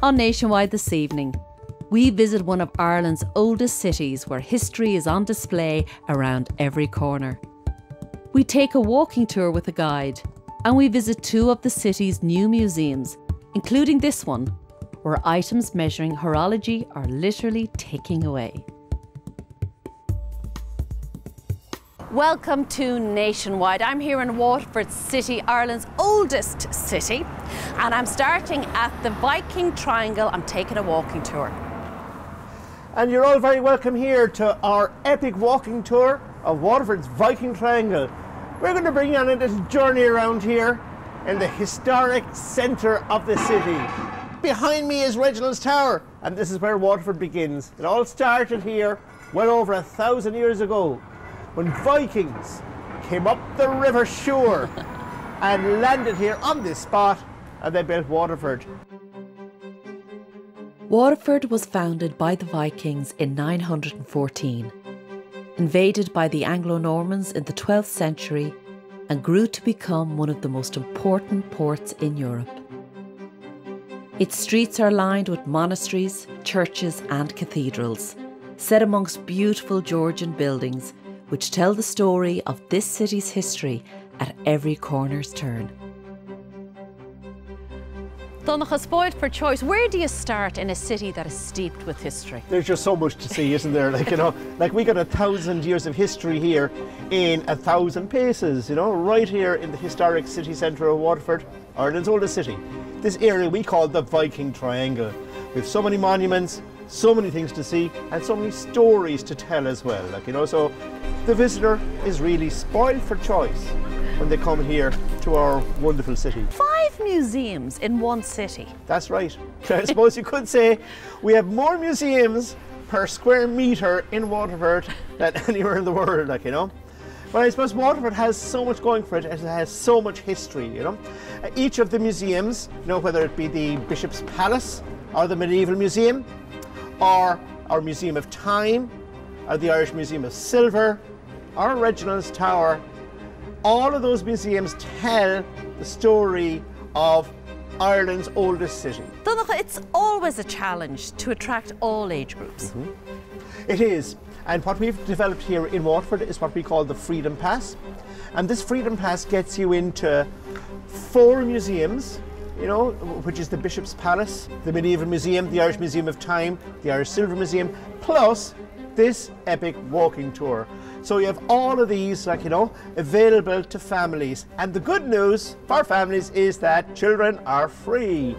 On Nationwide this evening, we visit one of Ireland's oldest cities where history is on display around every corner. We take a walking tour with a guide and we visit two of the city's new museums, including this one, where items measuring horology are literally ticking away. Welcome to Nationwide. I'm here in Waterford City, Ireland's oldest city, and I'm starting at the Viking Triangle. I'm taking a walking tour. And you're all very welcome here to our epic walking tour of Waterford's Viking Triangle. We're going to bring you on a little journey around here in the historic centre of the city. Behind me is Reginald's Tower, and this is where Waterford begins. It all started here well over 1,000 years ago, when Vikings came up the River Suir and landed here on this spot, and they built Waterford. Waterford was founded by the Vikings in 914, invaded by the Anglo-Normans in the 12th century, and grew to become one of the most important ports in Europe. Its streets are lined with monasteries, churches and cathedrals, set amongst beautiful Georgian buildings which tell the story of this city's history at every corner's turn. Donnacha, spoiled for choice, where do you start in a city that is steeped with history? There's just so much to see, isn't there? Like we got 1,000 years of history here in 1,000 paces, right here in the historic city centre of Waterford, Ireland's oldest city. This area we call the Viking Triangle. We have so many monuments, so many things to see, and so many stories to tell as well. So the visitor is really spoiled for choice when they come here to our wonderful city. 5 museums in one city. That's right. I suppose you could say we have more museums per square metre in Waterford than anywhere in the world, But I suppose Waterford has so much going for it, it has so much history, Each of the museums, whether it be the Bishop's Palace or the Medieval Museum, or our Museum of Time, or the Irish Museum of Silver, or Reginald's Tower, all of those museums tell the story of Ireland's oldest city. Donnacha, it's always a challenge to attract all age groups. It is, and what we've developed here in Waterford is what we call the Freedom Pass, and this Freedom Pass gets you into 4 museums, which is the Bishop's Palace, the Medieval Museum, the Irish Museum of Time, the Irish Silver Museum, plus this epic walking tour. So you have all of these, available to families. And the good news for families is that children are free.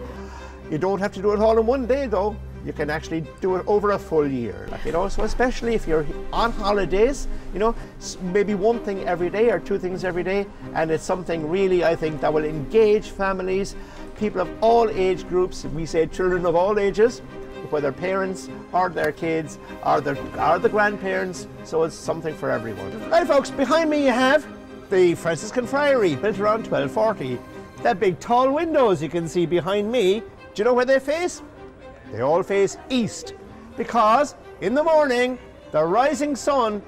You don't have to do it all in one day, though. You can actually do it over a full year, So especially if you're on holidays, maybe one thing every day or 2 things every day, and it's something really, I think, that will engage families, people of all age groups. We say children of all ages, whether parents or their kids or the grandparents, so it's something for everyone. Right folks, behind me you have the Franciscan Friary, built around 1240. That big tall windows you can see behind me, do you know where they face? They all face east, because in the morning the rising sun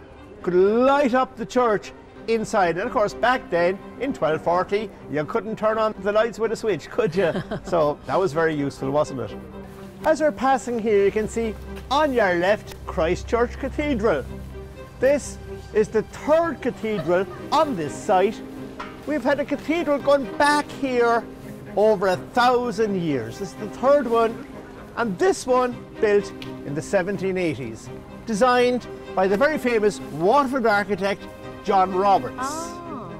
could light up the church inside. And of course back then in 1240 you couldn't turn on the lights with a switch, could you? So that was very useful, wasn't it? As we're passing here, you can see on your left Christ Church Cathedral. This is the 3rd cathedral on this site. We've had a cathedral going back here over 1,000 years. This is the 3rd one, and this one built in the 1780s, designed by the very famous Waterford architect John Roberts. Oh.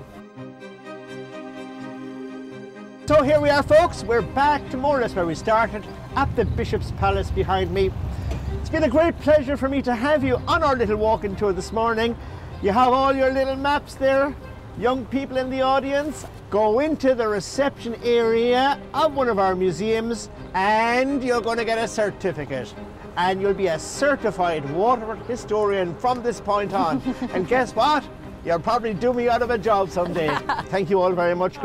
So here we are folks, we're back to more or less where we started, at the Bishop's Palace behind me. It's been a great pleasure for me to have you on our little walking tour this morning. You have all your little maps there. Young people in the audience, go into the reception area of one of our museums and you're going to get a certificate. And you'll be a certified Waterford historian from this point on. And guess what? You'll probably do me out of a job someday. Thank you all very much.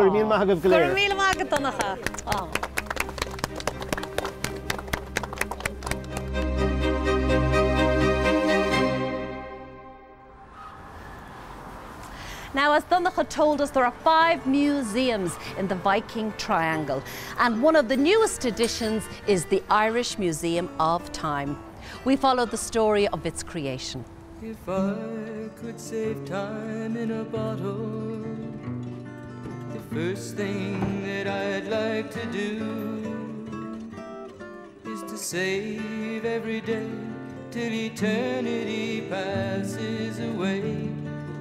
Now Now, as Donnacha told us, there are 5 museums in the Viking Triangle, and one of the newest additions is the Irish Museum of Time. We follow the story of its creation. If I could save time in a bottle, the first thing that I'd like to do is to save every day till eternity passes away,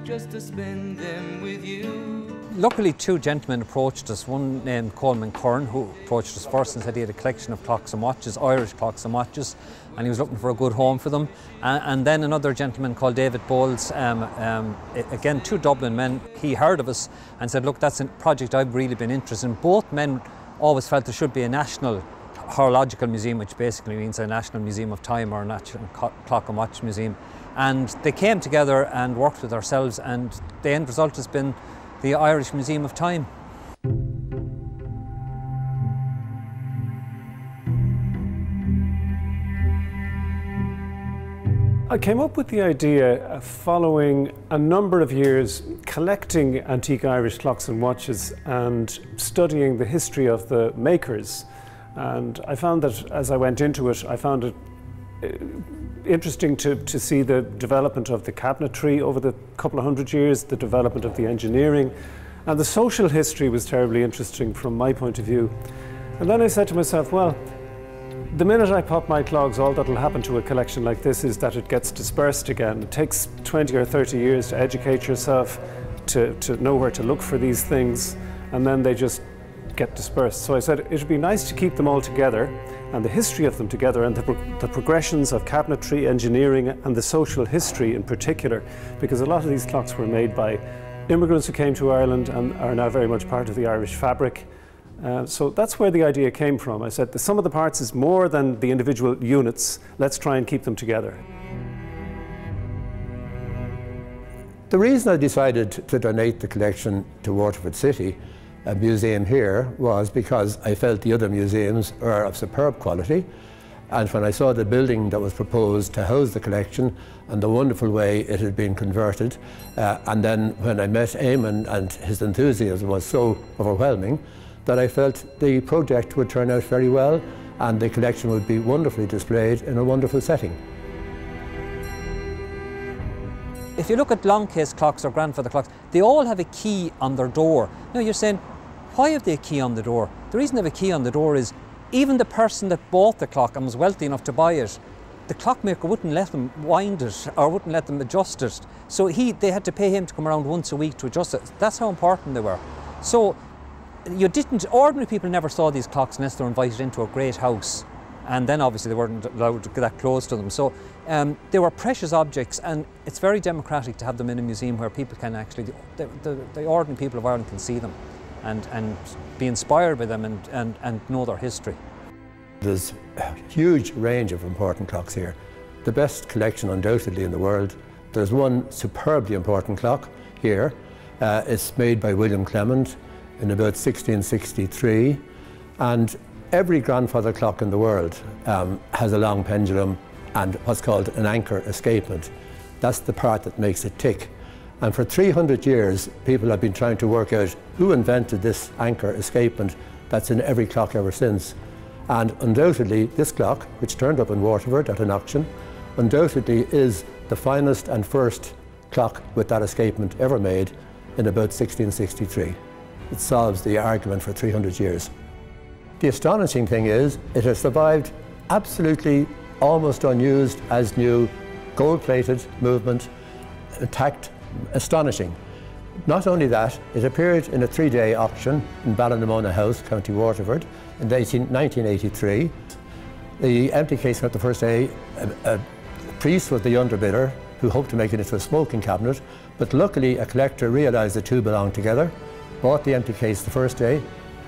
just to spend them with you. Luckily, 2 gentlemen approached us, one named Coleman Curran, who approached us first and said he had a collection of clocks and watches, Irish clocks and watches, and he was looking for a good home for them. And then another gentleman called David Bowles, again 2 Dublin men, he heard of us and said, look, that's a project I've really been interested in. Both men always felt there should be a national horological museum, which basically means a national museum of time or a national clock and watch museum. And they came together and worked with ourselves, and the end result has been the Irish Museum of Time. I came up with the idea following a number of years collecting antique Irish clocks and watches and studying the history of the makers. And I found that as I went into it, I found it interesting to see the development of the cabinetry over the couple of hundred years, the development of the engineering, and the social history was terribly interesting from my point of view. And then I said to myself, well, the minute I pop my clogs, all that'll happen to a collection like this is that it gets dispersed again. It takes 20 or 30 years to educate yourself, to know where to look for these things, and then they just get dispersed. So I said it would be nice to keep them all together, and the history of them together, and the progressions of cabinetry, engineering, and the social history in particular, because a lot of these clocks were made by immigrants who came to Ireland and are now very much part of the Irish fabric. So that's where the idea came from. I said the sum of the parts is more than the individual units. Let's try and keep them together. The reason I decided to donate the collection to Waterford City, a museum here, was because I felt the other museums are of superb quality, and when I saw the building that was proposed to house the collection and the wonderful way it had been converted, and then when I met Eamon and his enthusiasm was so overwhelming that I felt the project would turn out very well and the collection would be wonderfully displayed in a wonderful setting. If you look at long case clocks or grandfather clocks, they all have a key on their door. Now you're saying, why have they a key on the door? The reason they have a key on the door is even the person that bought the clock and was wealthy enough to buy it, the clockmaker wouldn't let them wind it or wouldn't let them adjust it. So they had to pay him to come around once a week to adjust it. That's how important they were. So ordinary people never saw these clocks unless they were invited into a great house. And then obviously they weren't allowed to get that close to them. So they were precious objects, and it's very democratic to have them in a museum where people can actually, the ordinary people of Ireland can see them and be inspired by them and know their history. There's a huge range of important clocks here. The best collection undoubtedly in the world. There's one superbly important clock here. It's made by William Clement in about 1663, and every grandfather clock in the world has a long pendulum and what's called an anchor escapement. That's the part that makes it tick. And for 300 years, people have been trying to work out who invented this anchor escapement that's in every clock ever since. And undoubtedly, this clock, which turned up in Waterford at an auction, undoubtedly is the finest and first clock with that escapement ever made in about 1663. It solves the argument for 300 years. The astonishing thing is, it has survived absolutely almost unused as new, gold-plated movement, intact, astonishing. Not only that, it appeared in a 3-day auction in Ballynamona House, County Waterford, in 1983. The empty case got the first day. A priest was the underbidder who hoped to make it into a smoking cabinet, but luckily a collector realised the two belonged together, bought the empty case the first day,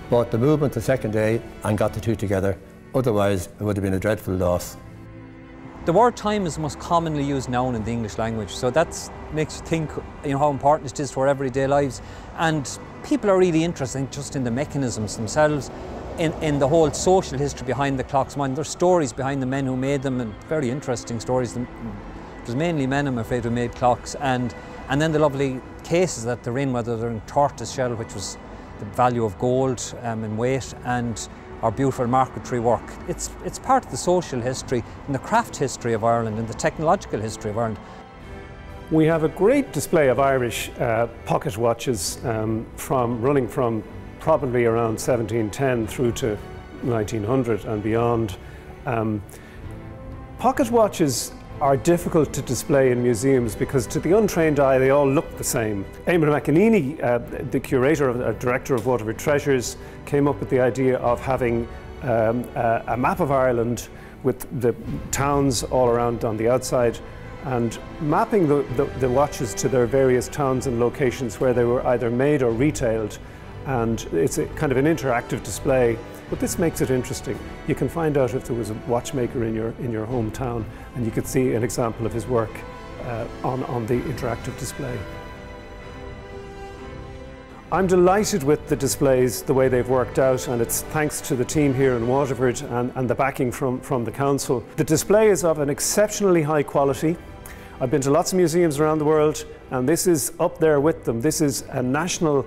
bought the movement the second day, and got the two together. Otherwise, it would have been a dreadful loss. The word time is the most commonly used noun in the English language, so that makes you think, how important it is to our everyday lives. And people are really interested just in the mechanisms themselves, in the whole social history behind the clocks. There's stories behind the men who made them, and very interesting stories. It was mainly men, I'm afraid, who made clocks, and And then the lovely cases that they're in, whether they're in tortoise shell, which was the value of gold in weight, and our beautiful marquetry work. It's part of the social history and the craft history of Ireland and the technological history of Ireland. We have a great display of Irish pocket watches running from probably around 1710 through to 1900 and beyond. Pocket watches are difficult to display in museums because to the untrained eye they all look the same. Eamon McEnany, the curator, director of Waterford Treasures, came up with the idea of having a map of Ireland with the towns all around on the outside and mapping the watches to their various towns and locations where they were either made or retailed. And it's a kind of an interactive display, but this makes it interesting. You can find out if there was a watchmaker in your hometown, and you could see an example of his work on the interactive display. I'm delighted with the displays, the way they've worked out, and it's thanks to the team here in Waterford and the backing from the council. The display is of an exceptionally high quality. I've been to lots of museums around the world, and this is up there with them. This is a national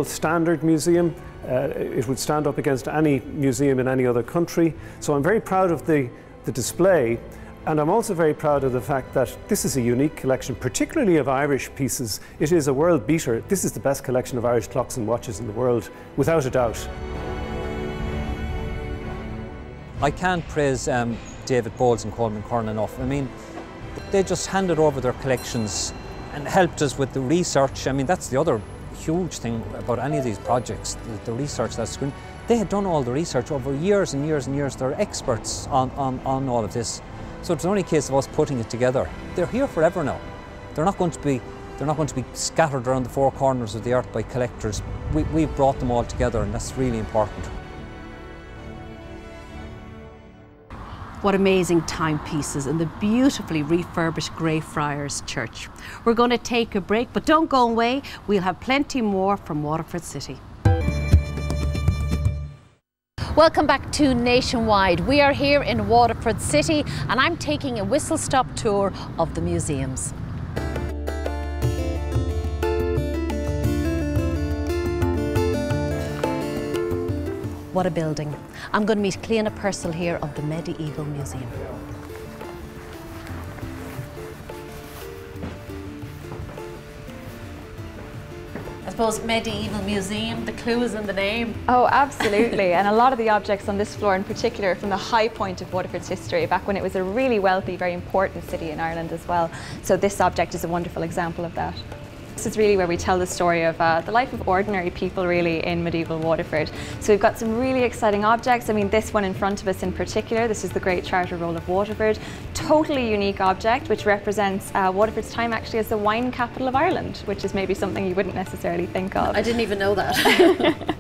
standard museum. It would stand up against any museum in any other country. So I'm very proud of the display, and I'm also very proud of the fact that this is a unique collection, particularly of Irish pieces. It is a world beater. This is the best collection of Irish clocks and watches in the world, without a doubt. I can't praise David Bowles and Coleman Curran enough. I mean, they just handed over their collections and helped us with the research. I mean, that's the other huge thing about any of these projects, the research that's going. They had done all the research over years and years and years. They're experts on all of this. So it's only a case of us putting it together. They're here forever now. They're not going to be scattered around the four corners of the earth by collectors. We've brought them all together, and that's really important. What amazing timepieces in the beautifully refurbished Greyfriars Church. We're going to take a break, but don't go away. We'll have plenty more from Waterford City. Welcome back to Nationwide. We are here in Waterford City, and I'm taking a whistle-stop tour of the museums. What a building. I'm going to meet Cliona Purcell here of the Medieval Museum. I suppose Medieval Museum, the clue is in the name. Oh, absolutely. And a lot of the objects on this floor in particular are from the high point of Waterford's history, back when it was a really wealthy, very important city in Ireland as well. So this object is a wonderful example of that. This is really where we tell the story of the life of ordinary people really in medieval Waterford. So we've got some really exciting objects. I mean, this one in front of us in particular, this is the Great Charter Roll of Waterford. Totally unique object which represents Waterford's time actually as the wine capital of Ireland, which is maybe something you wouldn't necessarily think of. I didn't even know that.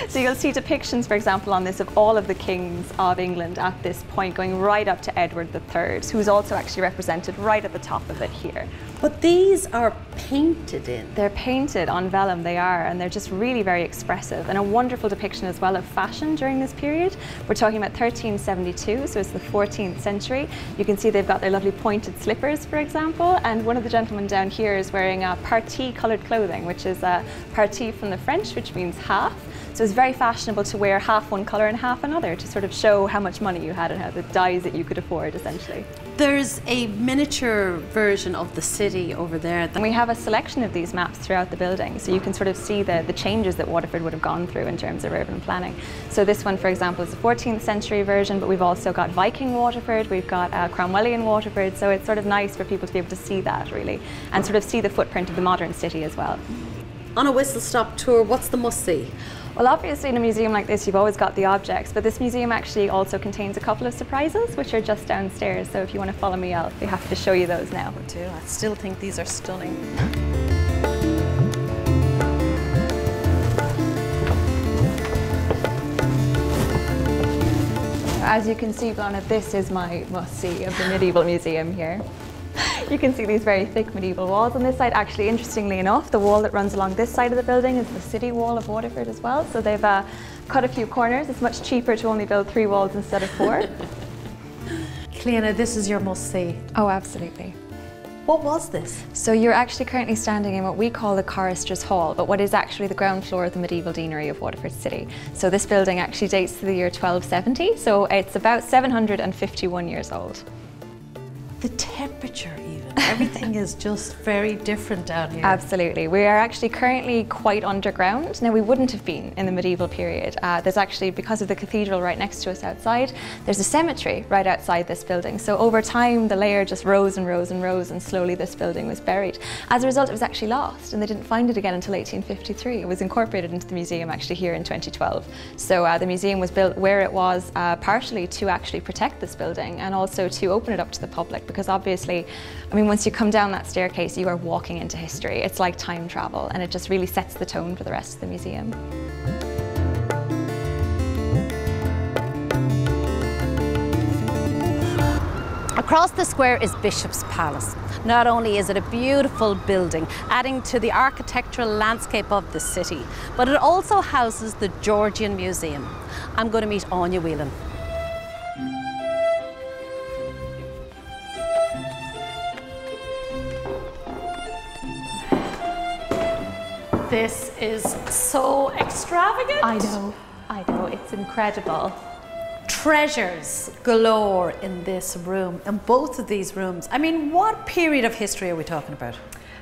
So you'll see depictions, for example, on this of all of the kings of England at this point, going right up to Edward III, who's also actually represented right at the top of it here. But these are painted in. They're painted on vellum, they are, and they're just really very expressive, and a wonderful depiction as well of fashion during this period. We're talking about 1372, so it's the 14th century. You can see they've got their lovely pointed slippers, for example, and one of the gentlemen down here is wearing parti coloured clothing, which is parti from the French, which means half. So it's very fashionable to wear half one colour and half another to sort of show how much money you had and how the dyes that you could afford, essentially. There's a miniature version of the city over there. And we have a selection of these maps throughout the building, so you can sort of see the changes that Waterford would have gone through in terms of urban planning. So this one, for example, is the 14th century version, but we've also got Viking Waterford, we've got Cromwellian Waterford, so it's sort of nice for people to be able to see that, really, and sort of see the footprint of the modern city as well. On a whistle-stop tour, what's the must-see? Well, obviously in a museum like this you've always got the objects, but this museum actually also contains a couple of surprises which are just downstairs, so if you want to follow me I'll be happy to show you those now. I do. I still think these are stunning. As you can see, Blona, this is my must-see of the Medieval Museum here. You can see these very thick medieval walls on this side. Actually, interestingly enough, the wall that runs along this side of the building is the city wall of Waterford as well. So they've cut a few corners. It's much cheaper to only build 3 walls instead of 4. Cliona, this is your must-see. Oh, absolutely. What was this? So you're actually currently standing in what we call the Chorister's Hall, but what is actually the ground floor of the medieval deanery of Waterford City. So this building actually dates to the year 1270, so it's about 751 years old. The temperature even, everything is just very different down here. Absolutely. We are actually currently quite underground. Now we wouldn't have been in the medieval period. There's actually, because of the cathedral right next to us outside, there's a cemetery right outside this building. So over time the layer just rose and rose and rose, and slowly this building was buried. As a result, it was actually lost and they didn't find it again until 1853. It was incorporated into the museum actually here in 2012. So the museum was built where it was partially to actually protect this building and also to open it up to the public, because obviously, I mean, once you come down that staircase, you are walking into history. It's like time travel, and it just really sets the tone for the rest of the museum. Across the square is Bishop's Palace. Not only is it a beautiful building, adding to the architectural landscape of the city, but it also houses the Georgian Museum. I'm going to meet Anya Whelan. This is so extravagant. I know, it's incredible. Treasures galore in this room, in both of these rooms. I mean, what period of history are we talking about?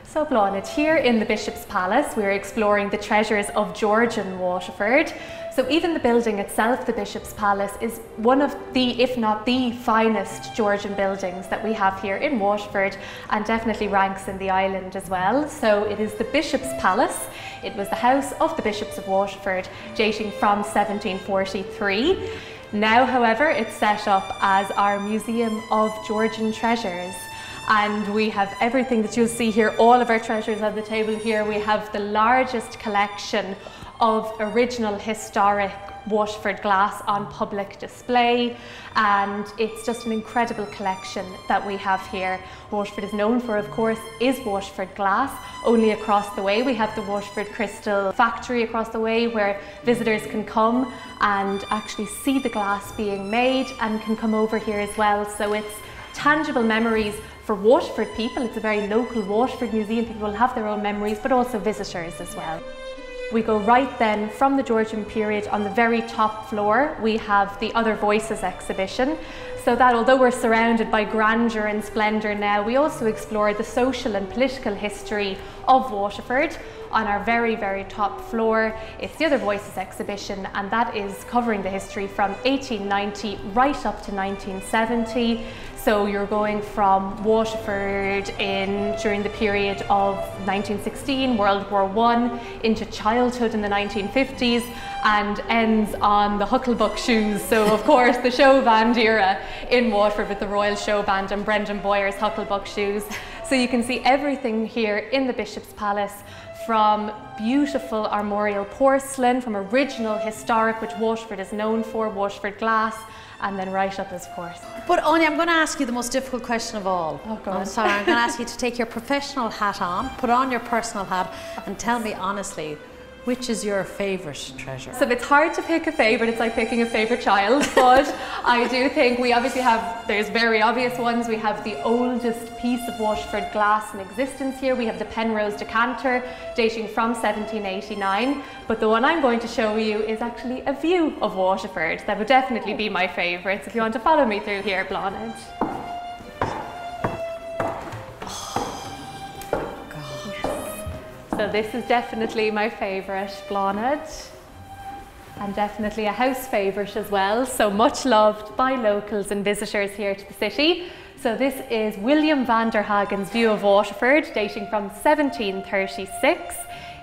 So Bláthnaid, here in the Bishop's Palace, we're exploring the treasures of Georgian Waterford. So even the building itself, the Bishop's Palace, is one of the, if not the finest Georgian buildings that we have here in Waterford, and definitely ranks in the island as well. So it is the Bishop's Palace. It was the house of the Bishops of Waterford, dating from 1743. Now, however, it's set up as our Museum of Georgian Treasures. And we have everything that you'll see here, all of our treasures on the table here. We have the largest collection of original historic Waterford glass on public display, and it's just an incredible collection that we have here. Waterford is known for, of course, is Waterford glass. Only across the way we have the Waterford Crystal factory across the way, where visitors can come and actually see the glass being made and can come over here as well. So it's tangible memories for Waterford people. It's a very local Waterford museum. People will have their own memories, but also visitors as well. We go right then from the Georgian period. On the very top floor we have the Other Voices exhibition, so that although we're surrounded by grandeur and splendour now, we also explore the social and political history of Waterford. On our very, very top floor, it's the Other Voices exhibition, and that is covering the history from 1890 right up to 1970. So you're going from Waterford during the period of 1916, World War I, into childhood in the 1950s, and ends on the Hucklebuck shoes. So of course the show band era in Waterford with the Royal Show Band and Brendan Boyer's Hucklebuck shoes. So you can see everything here in the Bishop's Palace, from beautiful armorial porcelain, from original historic, which Waterford is known for, Waterford glass, and then right up, of course. But Anya, I'm going to ask you the most difficult question of all. Oh, go on. I'm sorry, I'm going to ask you to take your professional hat on, put on your personal hat, and tell me honestly, which is your favourite treasure? So it's hard to pick a favourite, it's like picking a favourite child, but I do think we obviously have, there's very obvious ones. We have the oldest piece of Waterford glass in existence here. We have the Penrose decanter dating from 1789, but the one I'm going to show you is actually a view of Waterford. That would definitely be my favourite. So if you want to follow me through here, Bláthnaid. So this is definitely my favourite, Bláthnaid, and definitely a house favourite as well, so much loved by locals and visitors here to the city. So this is William van der Hagen's view of Waterford, dating from 1736.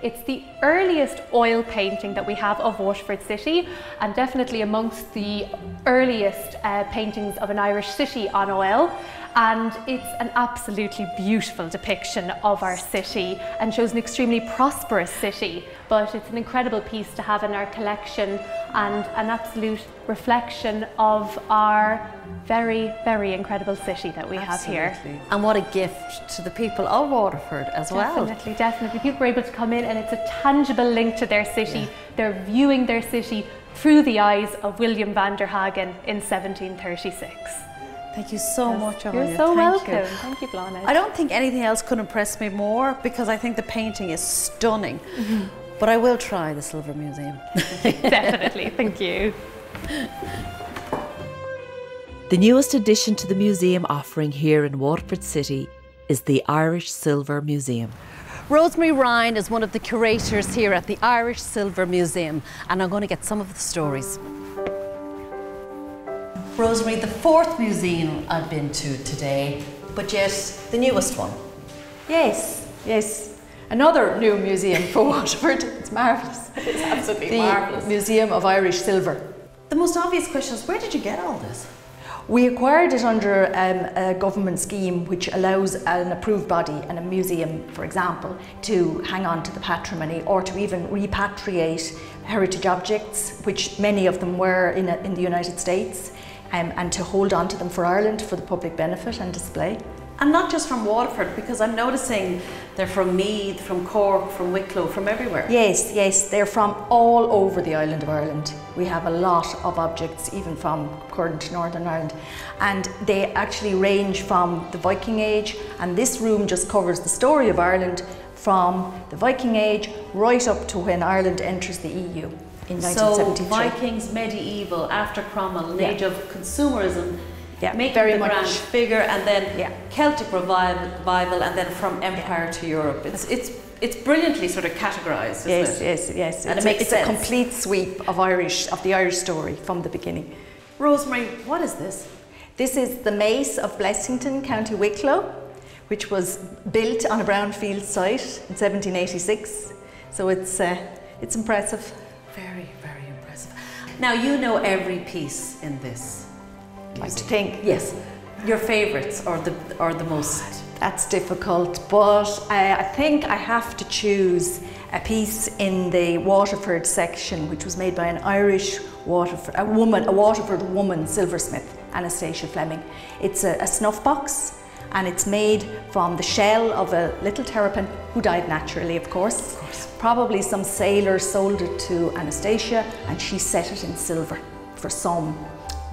It's the earliest oil painting that we have of Waterford City, and definitely amongst the earliest paintings of an Irish city on oil. And it's an absolutely beautiful depiction of our city and shows an extremely prosperous city, but it's an incredible piece to have in our collection and an absolute reflection of our very, very incredible city that we have here. And what a gift to the people of Waterford as well. Definitely, definitely. People are able to come in and it's a tangible link to their city. Yeah. They're viewing their city through the eyes of William van der Hagen in 1736. Thank you so much, Anya. You're so Thank welcome. you. Thank you, Bláthnaid. I don't think anything else could impress me more because I think the painting is stunning. But I will try the Silver Museum. Definitely, thank you. The newest addition to the museum offering here in Waterford City is the Irish Silver Museum. Rosemary Ryan is one of the curators here at the Irish Silver Museum, and I'm going to get some of the stories. Rosemary, the fourth museum I've been to today, but yet the newest one. Yes, yes. Another new museum for Waterford. It's marvellous. It's absolutely The Museum of Irish Silver. The most obvious question is, where did you get all this? We acquired it under a government scheme which allows an approved body and a museum, for example, to hang on to the patrimony or to even repatriate heritage objects, which many of them were in the United States, and to hold on to them for Ireland for the public benefit and display. And not just from Waterford, because I'm noticing they're from Meath, from Cork, from Wicklow, from everywhere. Yes, yes, they're from all over the island of Ireland. We have a lot of objects, even from current Northern Ireland. And they actually range from the Viking Age, and this room just covers the story of Ireland from the Viking Age right up to when Ireland enters the EU in 1973. So Vikings, medieval, after Cromwell, an age of consumerism, making very the much grand figure, and then Celtic revival, and then from empire to Europe. It's brilliantly sort of categorised, isn't it? Yes. And it makes sense. A complete sweep of the Irish story from the beginning. Rosemary, what is this? This is the Mace of Blessington, County Wicklow, which was built on a brownfield site in 1786. So it's impressive. Very, very impressive. Now you know every piece in this. Like to think. Yes. Your favourites or the most? That's difficult, but I think I have to choose a piece in the Waterford section, which was made by an Irish Waterford woman silversmith, Anastasia Fleming. It's a snuff box, and it's made from the shell of a little terrapin who died naturally, of course. Probably some sailor sold it to Anastasia, and she set it in silver for some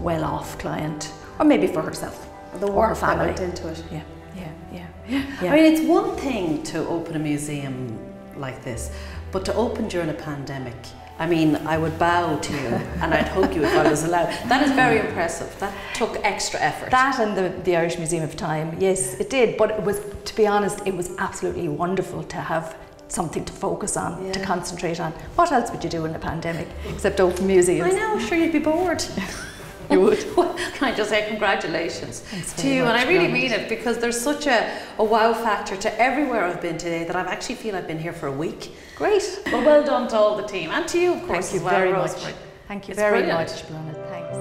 well-off client, or maybe for herself, or her family. Went into it. Yeah. I mean, it's one thing to open a museum like this, but to open during a pandemic, I mean, I would bow to you and I'd hug you if I was allowed. That is very impressive. That took extra effort. That and the Irish Museum of Time, yes, it did. But it was, to be honest, it was absolutely wonderful to have something to focus on, to concentrate on. What else would you do in a pandemic except open museums? I know, sure you'd be bored. You would. Well, can I just say congratulations to you, much, and I really mean it, because there's such a wow factor to everywhere I've been today that I actually feel I've been here for a week. Great. Well done to all the team, and to you, of course. Thank you as well, very Rosemary. much. Thank you It's very brilliant. much, Bláthnaid. Thanks.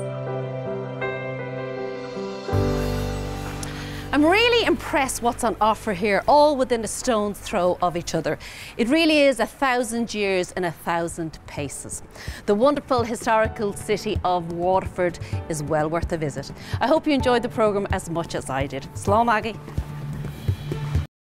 I'm really impressed what's on offer here, all within a stone's throw of each other. It really is 1,000 years in 1,000 paces. The wonderful historical city of Waterford is well worth a visit. I hope you enjoyed the programme as much as I did. Slán Maggie.